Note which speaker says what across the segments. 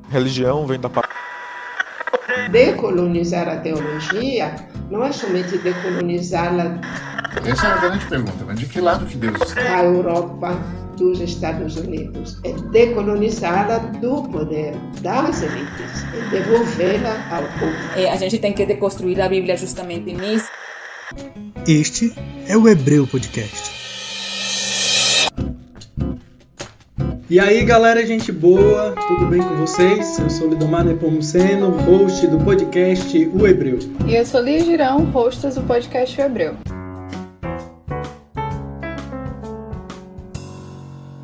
Speaker 1: religião vem da
Speaker 2: Decolonizar a teologia não é somente decolonizá-la.
Speaker 3: Essa é a grande pergunta, mas de que lado que Deus está?
Speaker 2: A Europa dos Estados Unidos, é decolonizá-la do poder das elites, é devolvê-la ao povo.
Speaker 4: A gente tem que deconstruir a Bíblia justamente nisso.
Speaker 5: Este é o Hebreu Podcast. E aí galera, gente boa, tudo bem com vocês? Eu sou Lidomar Nepomuceno, host do podcast O Hebreu.
Speaker 6: E eu sou Lia Girão, hostess do podcast O Hebreu.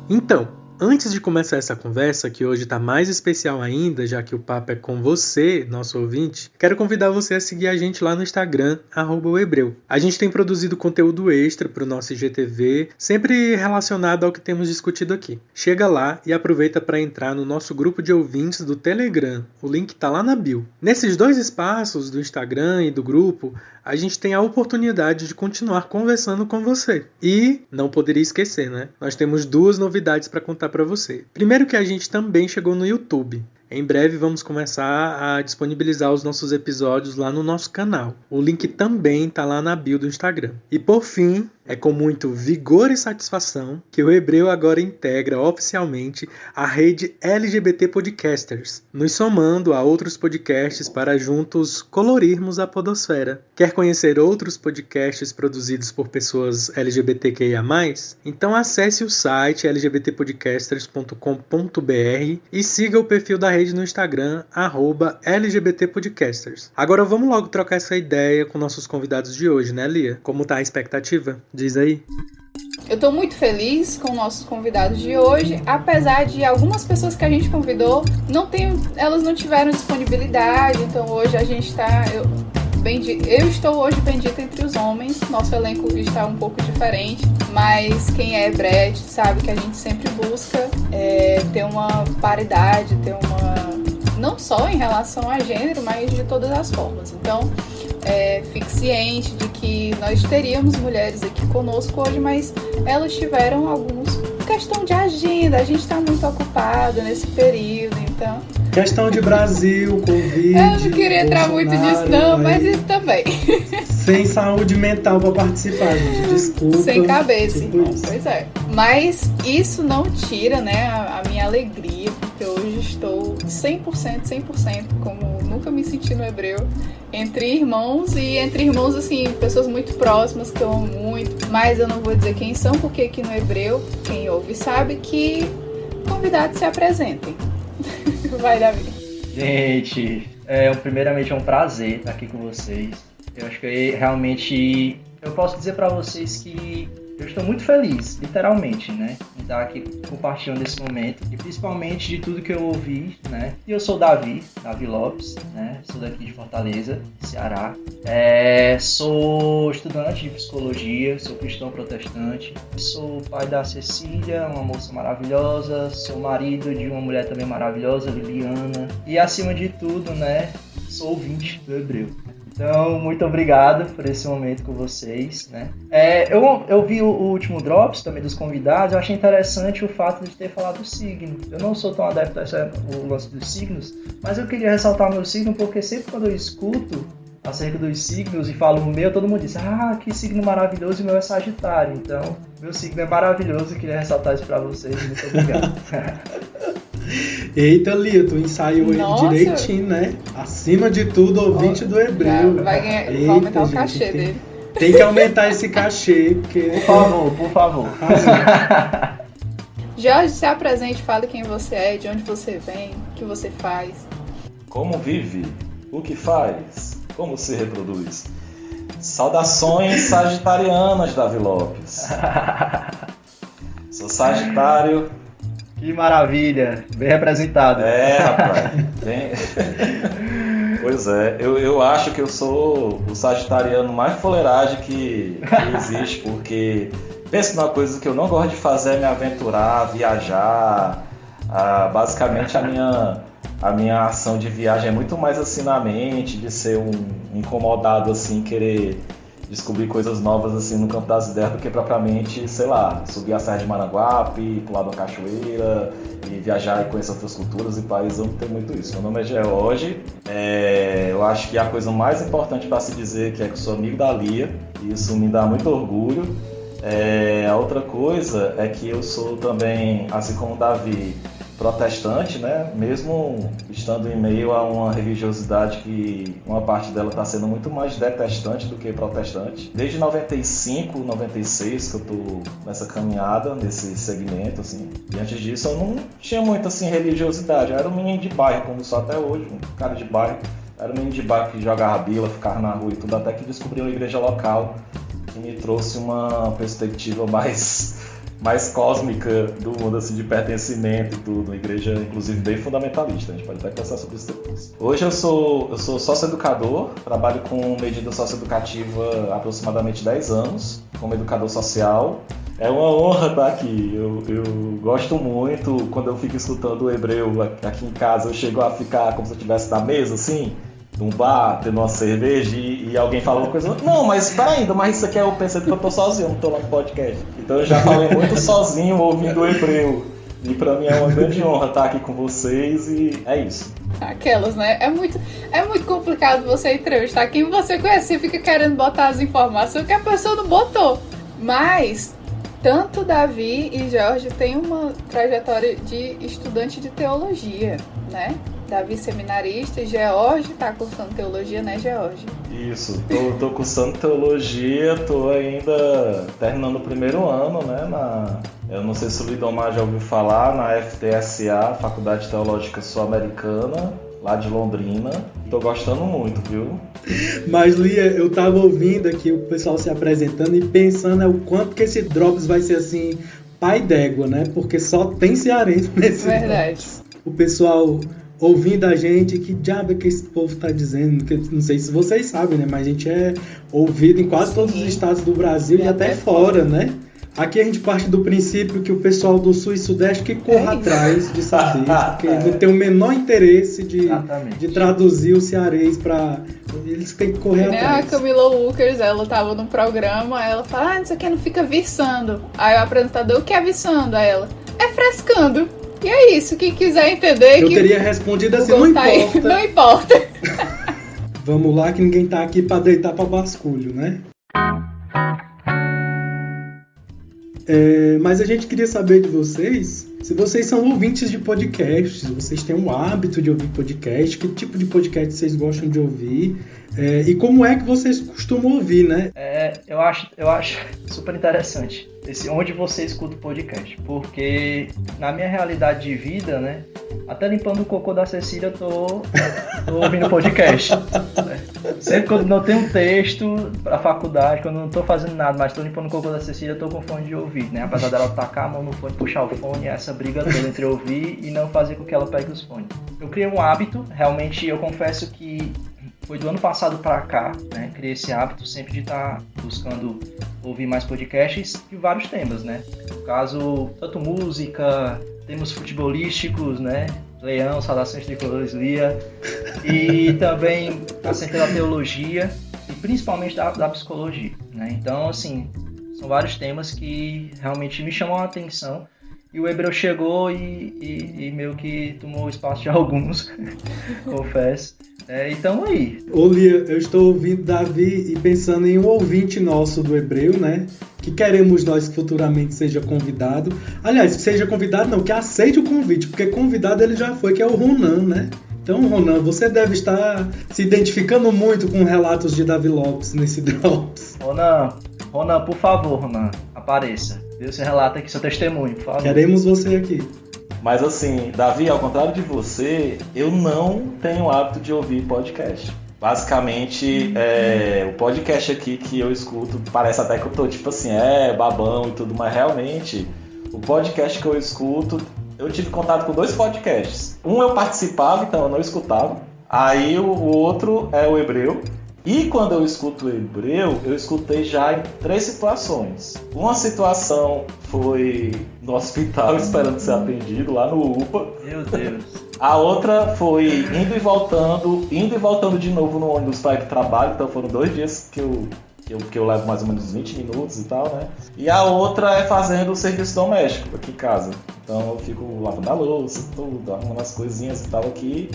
Speaker 5: Então, antes de começar essa conversa, que hoje está mais especial ainda, já que o papo é com você, nosso ouvinte, quero convidar você a seguir a gente lá no Instagram, @ohebreu. A gente tem produzido conteúdo extra para o nosso IGTV, sempre relacionado ao que temos discutido aqui. Chega lá e aproveita para entrar no nosso grupo de ouvintes do Telegram. O link está lá na bio. Nesses dois espaços, do Instagram e do grupo, a gente tem a oportunidade de continuar conversando com você. E, não poderia esquecer, né? Nós temos duas novidades para contar para você. Primeiro que a gente também chegou no YouTube. Em breve vamos começar a disponibilizar os nossos episódios lá no nosso canal. O link também está lá na bio do Instagram. E por fim, é com muito vigor e satisfação que o Hebreu agora integra oficialmente a rede LGBT Podcasters, nos somando a outros podcasts para juntos colorirmos a podosfera. Quer conhecer outros podcasts produzidos por pessoas LGBTQIA+? Então acesse o site lgbtpodcasters.com.br e siga o perfil da rede no Instagram, @LGBTpodcasters. Agora vamos logo trocar essa ideia com nossos convidados de hoje, né, Lia? Como tá a expectativa? Diz aí.
Speaker 6: Eu tô muito feliz com nossos convidados de hoje, apesar de algumas pessoas que a gente convidou, elas não tiveram disponibilidade, então hoje a gente tá... Eu estou hoje bendita entre os homens, nosso elenco está um pouco diferente, mas quem é Brett sabe que a gente sempre busca ter uma paridade, não só em relação a gênero, mas de todas as formas. Então, fique ciente de que nós teríamos mulheres aqui conosco hoje, mas elas tiveram questão de agenda, a gente está muito ocupado nesse período, então...
Speaker 5: Questão de Brasil, Covid...
Speaker 6: Eu não queria entrar muito nisso não, mas isso também.
Speaker 5: Sem saúde mental para participar, gente, desculpa.
Speaker 6: Sem cabeça,
Speaker 5: tipo
Speaker 6: então,
Speaker 5: isso.
Speaker 6: Pois é. Mas isso não tira, né, a minha alegria, porque hoje estou 100%, como nunca me senti no Hebreu, entre irmãos, assim, pessoas muito próximas que eu amo muito, mas eu não vou dizer quem são, porque aqui no Hebreu, quem ouve sabe que convidados se apresentem. Vai, Davi.
Speaker 7: Gente, primeiramente é um prazer estar aqui com vocês. Eu acho que realmente eu posso dizer para vocês que eu estou muito feliz, literalmente, né, em estar aqui compartilhando esse momento e principalmente de tudo que eu ouvi, né. E eu sou Davi Lopes, né, sou daqui de Fortaleza, Ceará. Sou estudante de psicologia, sou cristão protestante, sou pai da Cecília, uma moça maravilhosa, sou marido de uma mulher também maravilhosa, Liliana, e acima de tudo, né, sou ouvinte do Hebreu. Então, muito obrigado por esse momento com vocês, né? Eu vi o último Drops também dos convidados, eu achei interessante o fato de ter falado do signo. Eu não sou tão adepto ao lance dos signos, mas eu queria ressaltar o meu signo porque sempre quando eu escuto acerca dos signos e falo o meu, todo mundo diz, que signo maravilhoso, e o meu é Sagitário. Então, meu signo é maravilhoso, eu queria ressaltar isso pra vocês. Muito obrigado.
Speaker 5: Eita, Lia, tu ensaiou ele direitinho, né? Acima de tudo, ouvinte do Hebreu.
Speaker 6: Vai aumentar o cachê dele.
Speaker 5: Tem que aumentar esse cachê, porque...
Speaker 7: Por favor.
Speaker 6: Jorge, se apresente, fale quem você é, de onde você vem, o que você faz.
Speaker 8: Como vive? O que faz? Como se reproduz? Saudações sagitarianas, Davi Lopes. Sou Sagitário.
Speaker 7: Que maravilha, bem representado.
Speaker 8: Rapaz. Pois é, eu acho que eu sou o sagitariano mais fuleiragem que existe, porque pensa numa coisa que eu não gosto de fazer é me aventurar, viajar. Basicamente a minha ação de viagem é muito mais assim na mente, de ser um incomodado assim, querer descobrir coisas novas assim no campo das ideias do que propriamente, sei lá, subir a Serra de Maranguape, pular uma cachoeira e viajar e conhecer outras culturas e países. Eu não tenho muito isso. Meu nome é George. Eu acho que a coisa mais importante para se dizer que é que eu sou amigo da Lia, e isso me dá muito orgulho. A outra coisa é que eu sou também, assim como o Davi, protestante, né? Mesmo estando em meio a uma religiosidade que uma parte dela está sendo muito mais detestante do que protestante. Desde 95, 96 que eu estou nessa caminhada, nesse segmento, assim. E antes disso eu não tinha muita assim, religiosidade. Eu era um menino de bairro, como sou até hoje, um cara de bairro. Eu era um menino de bairro que jogava bila, ficava na rua e tudo, até que descobri uma igreja local que me trouxe uma perspectiva mais cósmica do mundo, assim, de pertencimento e tudo, uma igreja, inclusive, bem fundamentalista. A gente pode até conversar sobre isso depois. Hoje eu sou sócio-educador, trabalho com medida socioeducativa há aproximadamente 10 anos, como educador social. É uma honra estar aqui, eu gosto muito, quando eu fico escutando o Hebreu aqui em casa, eu chego a ficar como se eu estivesse na mesa, assim, num bar, tendo uma cerveja e alguém fala uma coisa, não, mas peraí, mas isso aqui eu pensei que eu tô sozinho, eu não tô lá no podcast. Então eu já falei muito sozinho ouvindo o Hebreu. E pra mim é uma grande honra estar aqui com vocês e é isso.
Speaker 6: Aquelas, né? É muito complicado você entrevistar quem você conhece e fica querendo botar as informações que a pessoa não botou. Mas tanto Davi e Jorge têm uma trajetória de estudante de teologia, né? Davi seminarista e George tá cursando teologia, né, George?
Speaker 8: Isso, tô cursando teologia, tô ainda terminando o primeiro ano, né, eu não sei se o Lidomar já ouviu falar, na FTSA, Faculdade Teológica Sul-Americana, lá de Londrina. Tô gostando muito, viu?
Speaker 5: Mas, Lia, eu tava ouvindo aqui o pessoal se apresentando e pensando o quanto que esse Drops vai ser, assim, pai d'égua, né? Porque só tem cearense nesse
Speaker 6: Verdade.
Speaker 5: Drops. O pessoal ouvindo a gente, que diabo é que esse povo tá dizendo? Que, não sei se vocês sabem, né? Mas a gente é ouvido em quase todos os estados do Brasil e até fora, né? Aqui a gente parte do princípio que o pessoal do Sul e Sudeste que corra atrás de saber, porque não tem o menor interesse de traduzir o cearês para... Eles têm que correr atrás.
Speaker 6: A Camila Walkers, ela tava num programa, ela fala, isso aqui não fica viçando. Aí o apresentador, o que é viçando? Aí ela, é frescando. E é isso, quem quiser entender...
Speaker 5: Eu teria respondido assim, não importa.
Speaker 6: Aí, não importa.
Speaker 5: Vamos lá que ninguém tá aqui para deitar para basculho, né? Mas a gente queria saber de vocês, se vocês são ouvintes de podcasts, se vocês têm o hábito de ouvir podcast, que tipo de podcast vocês gostam de ouvir, e como é que vocês costumam ouvir, né?
Speaker 7: Eu acho super interessante onde você escuta o podcast, porque na minha realidade de vida, né, até limpando o cocô da Cecília eu tô ouvindo podcast. Sempre quando não tem um texto pra faculdade, quando não tô fazendo nada, mas tô limpando o cocô da Cecília, eu tô com fone de ouvido, né? Apesar dela tacar a mão no fone, puxar o fone, essa briga toda entre ouvir e não fazer com que ela pegue os fones. Eu criei um hábito, realmente eu confesso que foi do ano passado pra cá, né? Criei esse hábito sempre de estar buscando ouvir mais podcasts de vários temas, né? No caso, tanto música, temas futebolísticos, né? Leão, saudações tricolores, Lia, e também acerca da teologia e principalmente da psicologia, né? Então, assim, são vários temas que realmente me chamam a atenção e o Hebreu chegou e meio que tomou o espaço de alguns, confesso. Então aí.
Speaker 5: Ô Lia, eu estou ouvindo Davi e pensando em um ouvinte nosso do Hebreu, né? Que queremos nós que futuramente seja convidado. Aliás, seja convidado não, que aceite o convite, porque convidado ele já foi, que é o Ronan, né? Então, Ronan, você deve estar se identificando muito com relatos de Davi Lopes nesse Drops.
Speaker 7: Ronan, por favor, Ronan, apareça. Dê seu relato aqui, seu testemunho, por favor.
Speaker 5: Queremos você aqui.
Speaker 8: Mas assim, Davi, ao contrário de você, eu não tenho o hábito de ouvir podcast. Basicamente, o podcast aqui que eu escuto, parece até que eu tô tipo assim, babão e tudo, mas realmente, o podcast que eu escuto, eu tive contato com 2 podcasts. Um eu participava, então eu não escutava. Aí o outro é o Hebreu. E quando eu escuto o Hebreu, eu escutei já em 3 situações. Uma situação foi no hospital esperando ser atendido, lá no UPA.
Speaker 7: Meu Deus.
Speaker 8: A outra foi indo e voltando de novo no ônibus para ir pro trabalho. Então foram 2 dias que eu que eu levo mais ou menos 20 minutos e tal, né? E a outra é fazendo o serviço doméstico aqui em casa. Então eu fico lavando a louça, tudo, arrumando as coisinhas e tal aqui.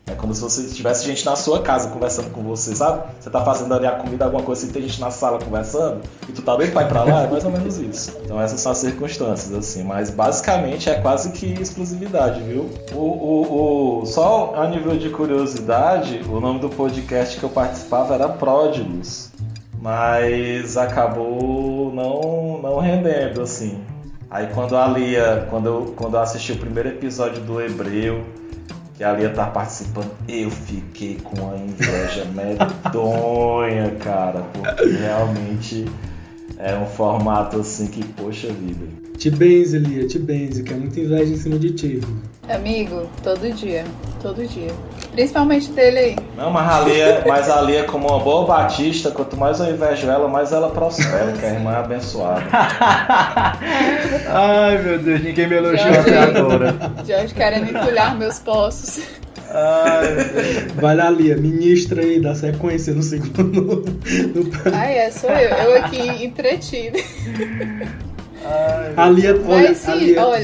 Speaker 8: É como se você tivesse gente na sua casa conversando com você, sabe? Você tá fazendo ali a comida, alguma coisa assim, tem gente na sala conversando e tu tá doido pra ir pra lá, é mais ou menos isso. Então essas são as circunstâncias, assim, mas basicamente é quase que exclusividade, viu? Só a nível de curiosidade, o nome do podcast que eu participava era Pródigos, mas acabou não rendendo, assim. Aí quando a Lia, quando eu assisti o primeiro episódio do Hebreu, que a Lia tá participando, eu fiquei com a inveja medonha, cara, porque realmente é um formato assim que, poxa vida.
Speaker 5: Te benze, Lia, te benze, que é muita inveja em cima de ti.
Speaker 6: Amigo, todo dia. Principalmente dele aí.
Speaker 8: Não, mas a Lia, como uma boa batista, quanto mais eu invejo ela, mais ela prospera, que a irmã é abençoada.
Speaker 7: Ai, meu Deus, ninguém me elogiou até agora.
Speaker 6: Jorge querendo entulhar meus poços.
Speaker 7: Ai,
Speaker 5: vai lá, Lia, ministra aí, dá sequência no segundo.
Speaker 6: Sou eu. Eu aqui entretida.
Speaker 5: A Lia,
Speaker 6: olha,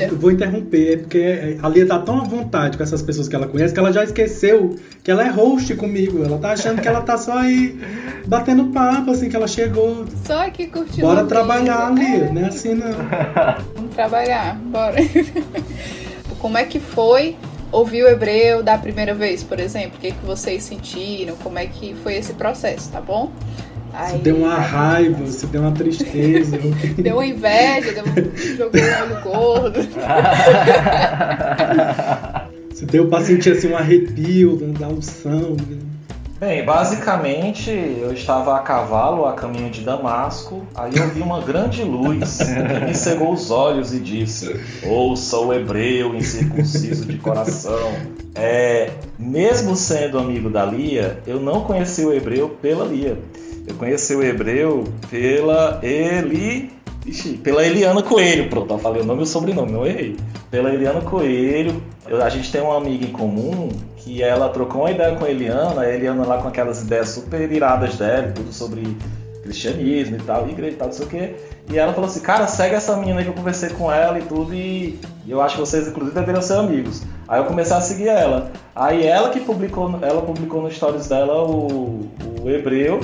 Speaker 5: eu vou interromper, é porque a Lia tá tão à vontade com essas pessoas que ela conhece que ela já esqueceu que ela é host comigo. Ela tá achando que ela tá só aí batendo papo, assim, que ela chegou.
Speaker 6: Só aqui curtindo.
Speaker 5: Bora trabalhar, Lia, não é assim não.
Speaker 6: Vamos trabalhar, bora. Como é que foi ouvir o Hebreu da primeira vez, por exemplo? O que vocês sentiram? Como é que foi esse processo, tá bom?
Speaker 5: Você deu uma raiva, você deu uma tristeza.
Speaker 6: Deu uma inveja, jogou um olho gordo.
Speaker 5: Você deu pra sentir assim um arrepio da unção.
Speaker 8: Bem, basicamente eu estava a cavalo a caminho de Damasco, aí eu vi uma grande luz que me cegou os olhos e disse: ouça o hebreu incircunciso de coração. Mesmo sendo amigo da Lia, eu não conheci o hebreu pela Lia. Eu conheci o hebreu pela Eliana Coelho. Pronto, eu falei o nome e o sobrenome, não errei. Pela Eliana Coelho. A gente tem uma amiga em comum que ela trocou uma ideia com a Eliana lá com aquelas ideias super iradas dela, tudo sobre cristianismo e tal, igreja e tal, não sei o quê. E ela falou assim: cara, segue essa menina aí que eu conversei com ela e tudo, e eu acho que vocês inclusive deveriam ser amigos. Aí eu comecei a seguir ela. Aí ela publicou no stories dela o hebreu.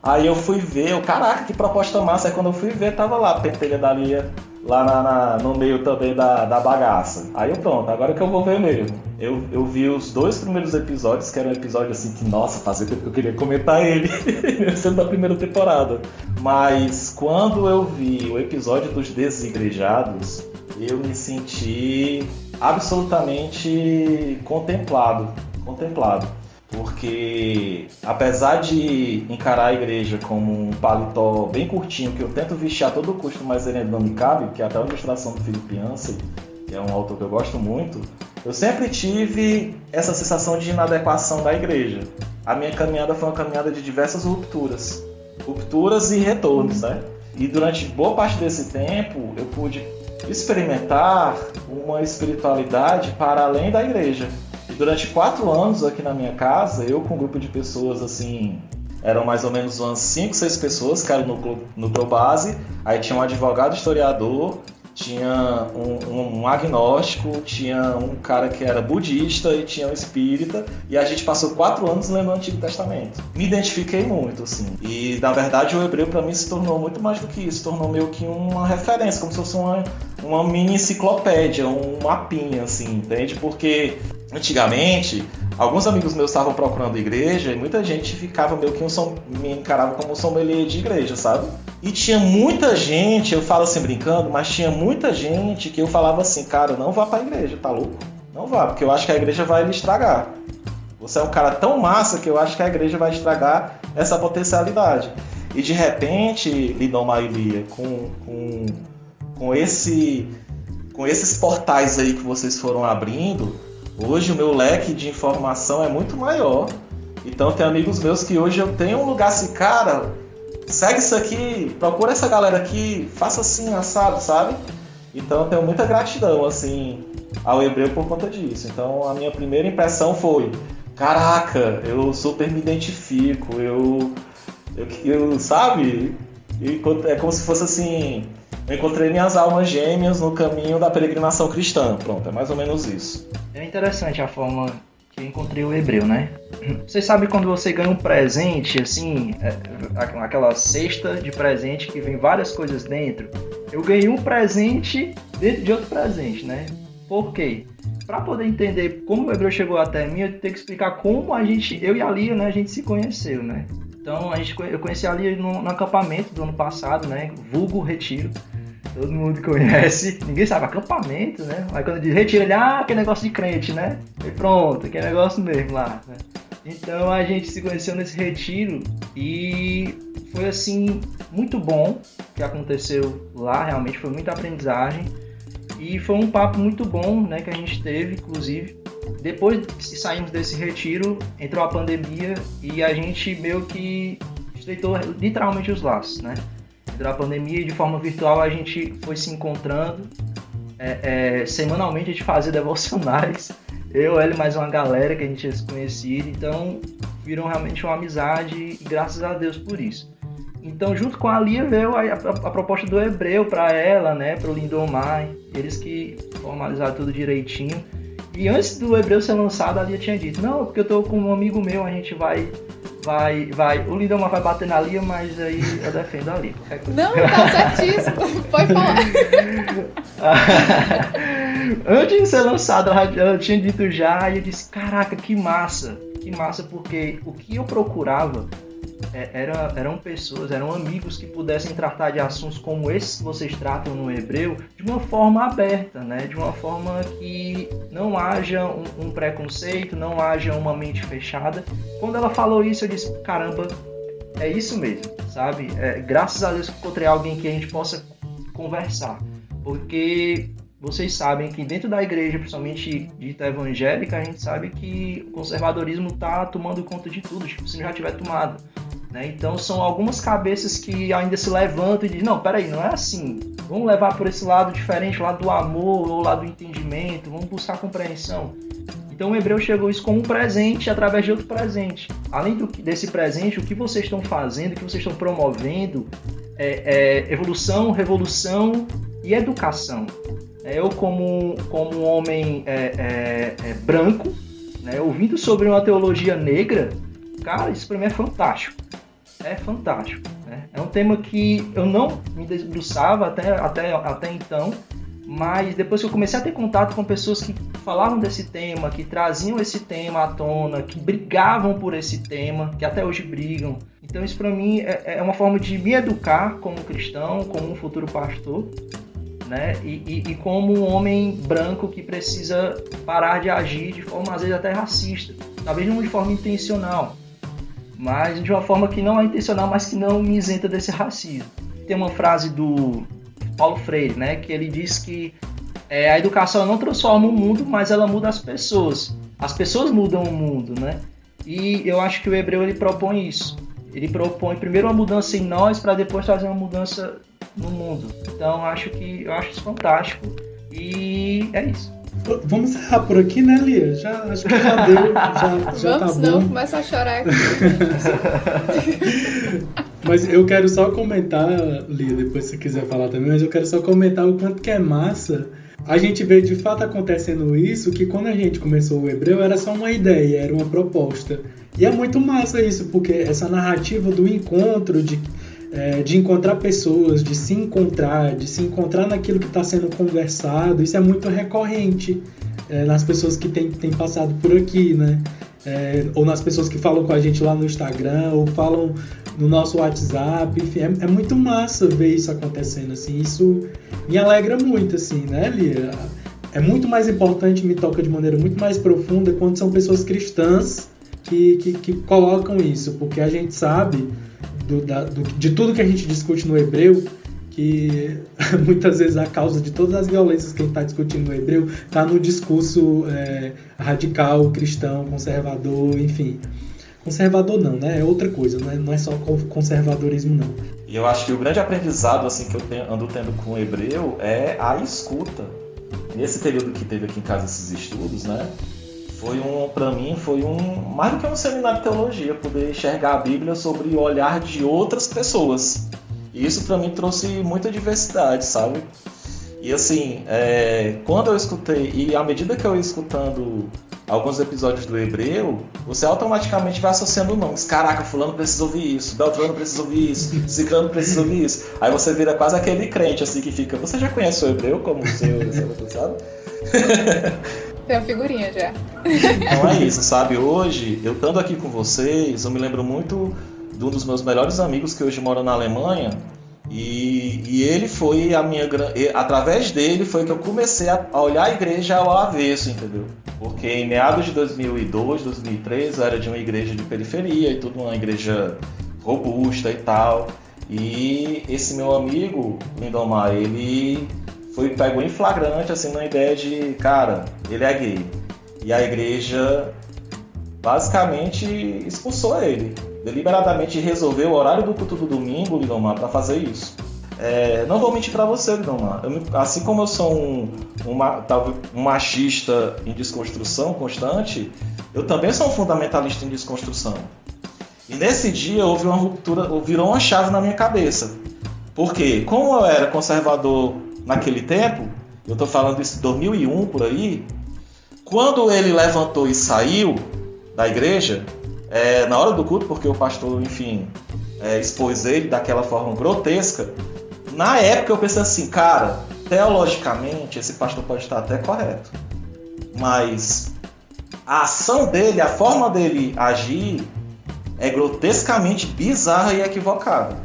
Speaker 8: Aí eu fui ver, caraca, que proposta massa. Aí quando eu fui ver, tava lá a pentelha da Lia, lá no meio também da bagaça. Aí eu pronto, agora que eu vou ver mesmo. Eu vi os 2 primeiros episódios, que era um episódio assim que, nossa, fazia tempo que eu queria comentar ele, sendo da primeira temporada. Mas quando eu vi o episódio dos Desigrejados, eu me senti absolutamente contemplado. Porque apesar de encarar a igreja como um paletó bem curtinho, que eu tento vestir a todo custo, mas ele não me cabe, que é até uma ilustração do Philip Yancey, que é um autor que eu gosto muito, eu sempre tive essa sensação de inadequação da igreja. A minha caminhada foi uma caminhada de diversas rupturas e retornos, né? E durante boa parte desse tempo eu pude experimentar uma espiritualidade para além da igreja. E durante 4 anos aqui na minha casa, eu com um grupo de pessoas assim, eram mais ou menos umas 5, 6 pessoas que eram no núcleo base, aí tinha um advogado historiador, tinha um agnóstico, tinha um cara que era budista e tinha um espírita, e a gente passou 4 anos lendo o Antigo Testamento. Me identifiquei muito, assim, e na verdade o hebreu para mim se tornou muito mais do que isso, se tornou meio que uma referência, como se fosse uma mini enciclopédia, um mapinha, assim, entende? Porque antigamente, alguns amigos meus estavam procurando igreja e muita gente ficava meio que me encarava como um sommelier de igreja, sabe? E tinha muita gente, eu falo assim brincando, mas tinha muita gente que eu falava assim: cara, não vá pra igreja, tá louco? Não vá, porque eu acho que a igreja vai lhe estragar. Você é um cara tão massa que eu acho que a igreja vai estragar essa potencialidade. E de repente, Lindomar e Lia, com esses portais aí que vocês foram abrindo, hoje o meu leque de informação é muito maior. Então tem amigos meus que hoje eu tenho um lugar assim, cara, segue isso aqui, procura essa galera aqui, faça assim, assado, sabe? Então eu tenho muita gratidão, assim, ao hebreu por conta disso. Então a minha primeira impressão foi: caraca, eu super me identifico, eu Eu sabe? É como se fosse assim, eu encontrei minhas almas gêmeas no caminho da peregrinação cristã. Pronto, é mais ou menos isso.
Speaker 7: É interessante a forma que eu encontrei o hebreu, né? Você sabe quando você ganha um presente, assim, aquela cesta de presente que vem várias coisas dentro? Eu ganhei um presente dentro de outro presente, né? Por quê? Para poder entender como o hebreu chegou até mim, eu tenho que explicar como eu e a Lia, né, a gente se conheceu, né? Então, eu conheci a Lia no acampamento do ano passado, né? Vulgo Retiro. Todo mundo conhece. Ninguém sabe, acampamento, né? Aí quando diz retiro, ele, que negócio de crente, né? E pronto, que negócio mesmo lá, né? Então, a gente se conheceu nesse retiro e foi, assim, muito bom o que aconteceu lá. Realmente foi muita aprendizagem. E foi um papo muito bom, né, que a gente teve, inclusive. Depois que saímos desse retiro, entrou a pandemia e a gente meio que estreitou literalmente os laços, né? Entrou a pandemia e de forma virtual a gente foi se encontrando. Semanalmente a gente fazia devocionais. Eu, ele mais uma galera que a gente tinha se conhecido. Então, virou realmente uma amizade e graças a Deus por isso. Então, junto com a Lia, veio a proposta do hebreu para ela, né? Para o Lindomar. Eles que formalizaram tudo direitinho. E antes do hebreu ser lançado, a Lia tinha dito, não, porque eu tô com um amigo meu, a gente vai. O Lindomar vai bater na Lia, mas aí eu defendo a Lia.
Speaker 6: Não, tá certíssimo. Pode falar.
Speaker 7: Antes de ser lançado, ela tinha dito já, e eu disse, caraca, que massa, porque o que eu procurava eram pessoas, eram amigos que pudessem tratar de assuntos como esses que vocês tratam no hebreu de uma forma aberta, né? De uma forma que não haja um preconceito, não haja uma mente fechada. Quando ela falou isso, eu disse, caramba, é isso mesmo, sabe? Graças a Deus que encontrei alguém que a gente possa conversar, porque vocês sabem que dentro da igreja, principalmente dita evangélica, a gente sabe que o conservadorismo está tomando conta de tudo, tipo, se não já tiver tomado. Né? Então são algumas cabeças que ainda se levantam e dizem, não, peraí, não é assim, vamos levar por esse lado diferente, o lado do amor, ou o lado do entendimento, vamos buscar compreensão. Então o hebreu chegou isso como um presente através de outro presente. Além desse presente, o que vocês estão fazendo, o que vocês estão promovendo é evolução, revolução e educação. Eu como um homem branco, né, ouvindo sobre uma teologia negra, cara, isso para mim é fantástico. É fantástico. Né? É um tema que eu não me debruçava até então, mas depois que eu comecei a ter contato com pessoas que falavam desse tema, que traziam esse tema à tona, que brigavam por esse tema, que até hoje brigam. Então isso para mim é uma forma de me educar como cristão, como um futuro pastor, né? E como um homem branco que precisa parar de agir de forma às vezes até racista. Talvez não de forma intencional, mas de uma forma que não é intencional, mas que não me isenta desse racismo. Tem uma frase do Paulo Freire, né, que ele diz que a educação não transforma o mundo, mas ela muda as pessoas. As pessoas mudam o mundo, né? E eu acho que o hebreu ele propõe isso. Ele propõe primeiro uma mudança em nós para depois trazer uma mudança no mundo. Então eu acho isso fantástico e é isso.
Speaker 5: Vamos encerrar por aqui, né, Lia? Acho que já deu, já
Speaker 6: vamos,
Speaker 5: tá
Speaker 6: não,
Speaker 5: bom.
Speaker 6: começa a chorar aqui.
Speaker 5: Mas eu quero só comentar, Lia, depois se você quiser falar também, mas eu quero só comentar o quanto que é massa a gente vê de fato acontecendo isso, que quando a gente começou o hebreu era só uma ideia, era uma proposta. E é muito massa isso, porque essa narrativa do encontro, de encontrar pessoas, de se encontrar naquilo que está sendo conversado, isso é muito recorrente nas pessoas que têm passado por aqui, né? Ou nas pessoas que falam com a gente lá no Instagram, ou falam no nosso WhatsApp, enfim, é muito massa ver isso acontecendo, assim, isso me alegra muito, assim, né, Lia? É muito mais importante, me toca de maneira muito mais profunda quando são pessoas cristãs que colocam isso, porque a gente sabe de tudo que a gente discute no hebreu, que muitas vezes a causa de todas as violências que a gente está discutindo no hebreu está no discurso radical, cristão, conservador, enfim. Conservador não, né? É outra coisa, não é só conservadorismo, não.
Speaker 8: E eu acho que o grande aprendizado assim, que eu ando tendo com o hebreu é a escuta. Nesse período que teve aqui em casa esses estudos, né? para mim, foi mais do que um seminário de teologia, poder enxergar a Bíblia sobre o olhar de outras pessoas. E isso para mim trouxe muita diversidade, sabe? E assim, quando eu escutei, e à medida que eu ia escutando alguns episódios do Hebreu, você automaticamente vai associando nomes. Caraca, fulano precisa ouvir isso, Beltrano precisa ouvir isso, Ciclano precisa ouvir isso. Aí você vira quase aquele crente assim que fica, você já conhece o Hebreu como o seu, sabe?
Speaker 6: Tem uma figurinha já.
Speaker 8: Então é isso, sabe? Hoje, eu estando aqui com vocês, eu me lembro muito de um dos meus melhores amigos que hoje mora na Alemanha. E ele foi através dele foi que eu comecei a olhar a igreja ao avesso, entendeu? Porque em meados de 2002, 2003, eu era de uma igreja de periferia e tudo, uma igreja robusta e tal. E esse meu amigo, Lindomar, ele pegou em flagrante, assim, na ideia de, cara, ele é gay. E a igreja basicamente expulsou ele. Deliberadamente resolveu o horário do culto do domingo, Lindomar, para fazer isso. Não vou mentir para você, Lindomar. Assim como eu sou um machista em desconstrução constante, eu também sou um fundamentalista em desconstrução. E nesse dia houve uma ruptura, virou uma chave na minha cabeça. Porque, como eu era conservador naquele tempo, eu estou falando isso em 2001 por aí, quando ele levantou e saiu da igreja, na hora do culto, porque o pastor, enfim, expôs ele daquela forma grotesca, na época eu pensei assim, cara, teologicamente esse pastor pode estar até correto, mas a ação dele, a forma dele agir é grotescamente bizarra e equivocada.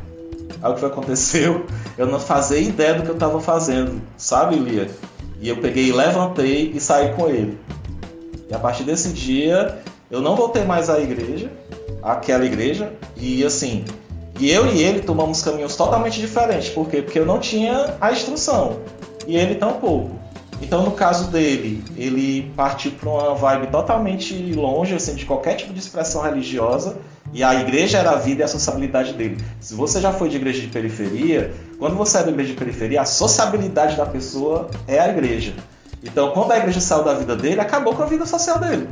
Speaker 8: Aí o que aconteceu? Eu não fazia ideia do que eu estava fazendo, sabe, Lia? E eu peguei, levantei e saí com ele. E a partir desse dia eu não voltei mais à igreja, àquela igreja, e assim, eu e ele tomamos caminhos totalmente diferentes. Por quê? Porque eu não tinha a instrução, e ele tampouco. Então, no caso dele, ele partiu para uma vibe totalmente longe, assim, de qualquer tipo de expressão religiosa, e a igreja era a vida e a sociabilidade dele. Se você já foi de igreja de periferia, quando você é da igreja de periferia, a sociabilidade da pessoa é a igreja. Então, quando a igreja saiu da vida dele, acabou com a vida social dele.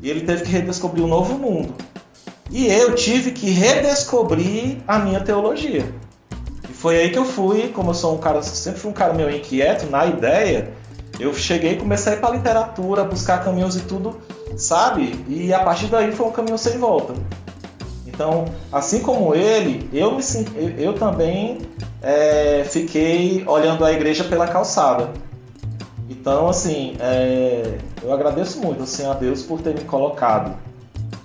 Speaker 8: E ele teve que redescobrir um novo mundo. E eu tive que redescobrir a minha teologia. E foi aí que eu fui, como eu sou um cara, sempre fui um cara meio inquieto na ideia, eu cheguei e comecei a ir para a literatura, buscar caminhos e tudo, sabe? E a partir daí foi um caminho sem volta. Então, assim como ele, eu também fiquei olhando a igreja pela calçada. Então, assim, eu agradeço muito assim, a Deus por ter me colocado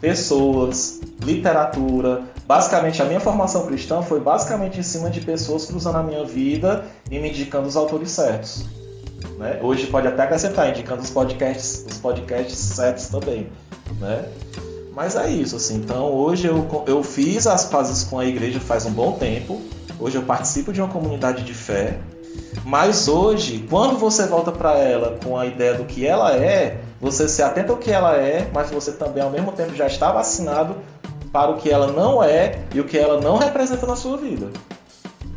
Speaker 8: pessoas, literatura. Basicamente, a minha formação cristã foi basicamente em cima de pessoas cruzando a minha vida e me indicando os autores certos. Né? Hoje pode até acrescentar, indicando os podcasts certos também. Né? Mas é isso, assim. Então, hoje eu fiz as pazes com a igreja faz um bom tempo. Hoje eu participo de uma comunidade de fé. Mas hoje, quando você volta para ela com a ideia do que ela é, você se atenta ao que ela é, mas você também ao mesmo tempo já está vacinado para o que ela não é e o que ela não representa na sua vida.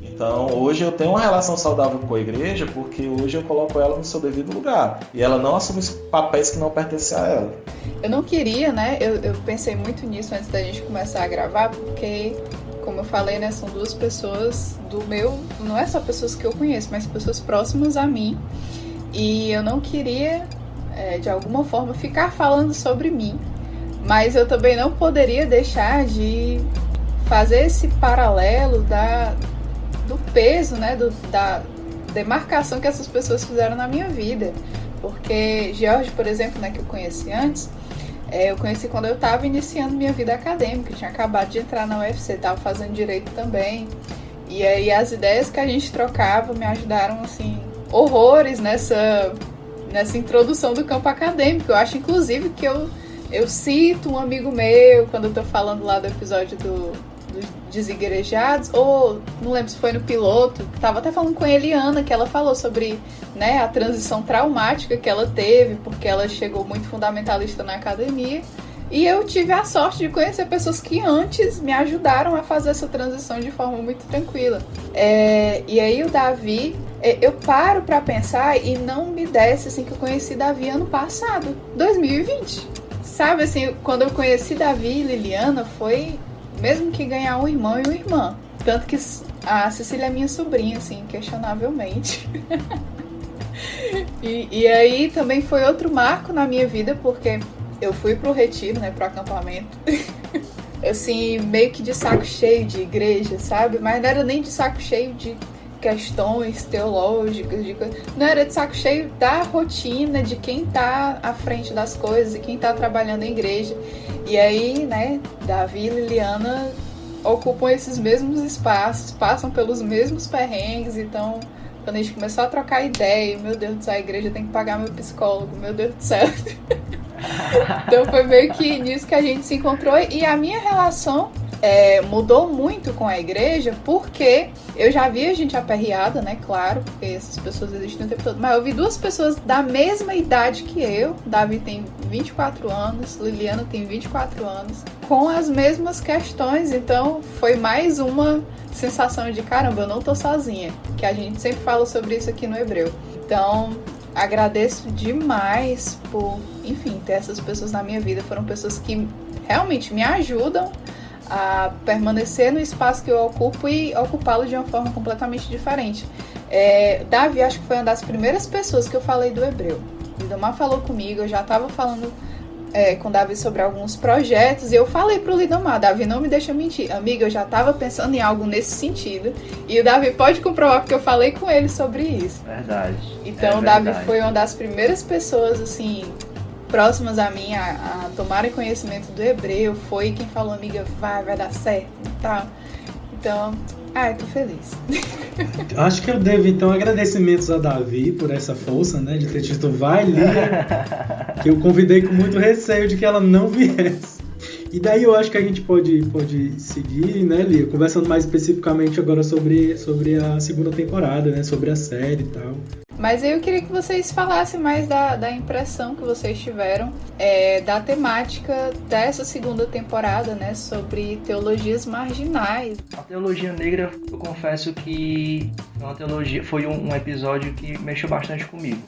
Speaker 8: Então, hoje eu tenho uma relação saudável com a igreja porque hoje eu coloco ela no seu devido lugar e ela não assume papéis que não pertencem a ela.
Speaker 6: Eu não queria, né? Eu pensei muito nisso antes da gente começar a gravar, porque, como eu falei, né, são duas pessoas do meu... Não é só pessoas que eu conheço, mas pessoas próximas a mim. E eu não queria, de alguma forma, ficar falando sobre mim. Mas eu também não poderia deixar de fazer esse paralelo do peso, né, da demarcação que essas pessoas fizeram na minha vida. Porque George, por exemplo, né, que eu conheci antes, eu conheci quando eu estava iniciando minha vida acadêmica, eu tinha acabado de entrar na UFC, estava fazendo direito também. E aí as ideias que a gente trocava me ajudaram, assim, horrores nessa introdução do campo acadêmico. Eu acho, inclusive, que eu cito um amigo meu, quando eu tô falando lá do episódio dos Desigrejados, ou não lembro se foi no piloto, tava até falando com a Eliana, que ela falou sobre, né, a transição traumática que ela teve, porque ela chegou muito fundamentalista na academia, E eu tive a sorte de conhecer pessoas que antes me ajudaram a fazer essa transição de forma muito tranquila. E aí o Davi, eu paro pra pensar e não me desce assim que eu conheci Davi ano passado, 2020. Sabe assim, quando eu conheci Davi e Liliana foi mesmo que ganhar um irmão e uma irmã. Tanto que a Cecília é minha sobrinha, assim, inquestionavelmente. E aí também foi outro marco na minha vida, porque eu fui pro retiro, né, pro acampamento. Assim, meio que de saco cheio de igreja, sabe? Mas não era nem de saco cheio de questões teológicas, não era de saco cheio da rotina de quem tá à frente das coisas e quem tá trabalhando em igreja. E aí, né, Davi e Liliana ocupam esses mesmos espaços, passam pelos mesmos perrengues, então quando a gente começou a trocar ideia, meu Deus do céu, a igreja tem que pagar meu psicólogo, meu Deus do céu. Então foi meio que nisso que a gente se encontrou e a minha relação mudou muito com a igreja, porque eu já vi a gente aperreada, né, claro, porque essas pessoas existem o tempo todo, mas eu vi duas pessoas da mesma idade que eu, Davi tem 24 anos, Liliana tem 24 anos, com as mesmas questões, então foi mais uma sensação de caramba, eu não tô sozinha, que a gente sempre fala sobre isso aqui no Hebreu. Então, agradeço demais por, enfim, ter essas pessoas na minha vida, foram pessoas que realmente me ajudam a permanecer no espaço que eu ocupo e ocupá-lo de uma forma completamente diferente. Davi, acho que foi uma das primeiras pessoas que eu falei do Hebreu. O Lidomar falou comigo, eu já estava falando com o Davi sobre alguns projetos, e eu falei pro Lidomar, Davi, não me deixa mentir, amiga, eu já estava pensando em algo nesse sentido, e o Davi pode comprovar porque eu falei com ele sobre isso.
Speaker 7: Verdade.
Speaker 6: Então o Davi foi uma das primeiras pessoas, assim, próximas a mim a tomarem conhecimento do Hebreu, foi quem falou, amiga, vai dar certo e tal. Então, eu tô feliz.
Speaker 5: Acho que eu devo, então, agradecimentos a Davi por essa força, né, de ter dito, vai, Lia, que eu convidei com muito receio de que ela não viesse. E daí eu acho que a gente pode seguir, né, Lia, conversando mais especificamente agora sobre a segunda temporada, né, sobre a série e tal.
Speaker 6: Mas eu queria que vocês falassem mais da impressão que vocês tiveram da temática dessa segunda temporada, né, sobre teologias marginais.
Speaker 7: A teologia negra, eu confesso que foi um episódio que mexeu bastante comigo.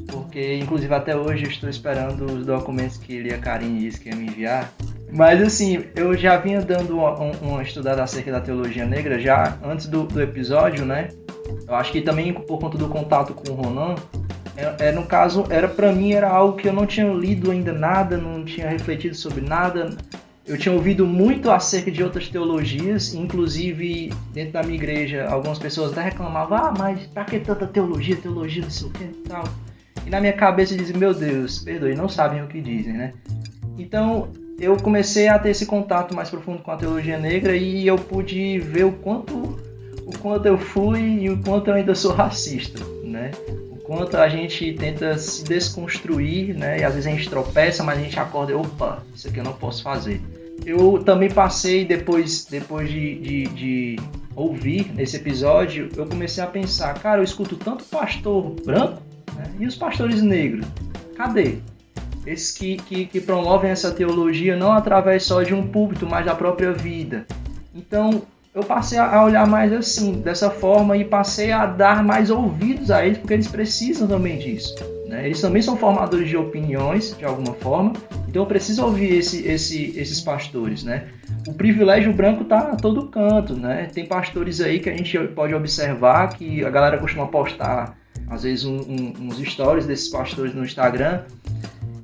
Speaker 7: Porque, inclusive, até hoje eu estou esperando os documentos que Lia Karine disse que ia me enviar. Mas, assim, eu já vinha dando uma estudada acerca da teologia negra já antes do episódio, né? Eu acho que também por conta do contato com o Ronan, no caso, pra mim era algo que eu não tinha lido ainda nada, não tinha refletido sobre nada. Eu tinha ouvido muito acerca de outras teologias, inclusive dentro da minha igreja, algumas pessoas até reclamavam, mas pra que tanta teologia não sei o que e tal. E na minha cabeça eu dizia, meu Deus, perdoe, não sabem o que dizem, né? Então eu comecei a ter esse contato mais profundo com a teologia negra e eu pude ver o quanto eu fui e o quanto eu ainda sou racista, né? O quanto a gente tenta se desconstruir, né? E às vezes a gente tropeça, mas a gente acorda e, opa, isso aqui eu não posso fazer. Eu também passei, depois de ouvir nesse episódio, eu comecei a pensar, cara, eu escuto tanto pastor branco, né? E os pastores negros, cadê? Esses que promovem essa teologia não através só de um púlpito, mas da própria vida. Então, eu passei a olhar mais assim, dessa forma, e passei a dar mais ouvidos a eles, porque eles precisam também disso, né? Eles também são formadores de opiniões, de alguma forma, então eu preciso ouvir esses pastores, né? O privilégio branco está a todo canto, né? Tem pastores aí que a gente pode observar que a galera costuma postar, às vezes, uns stories desses pastores no Instagram,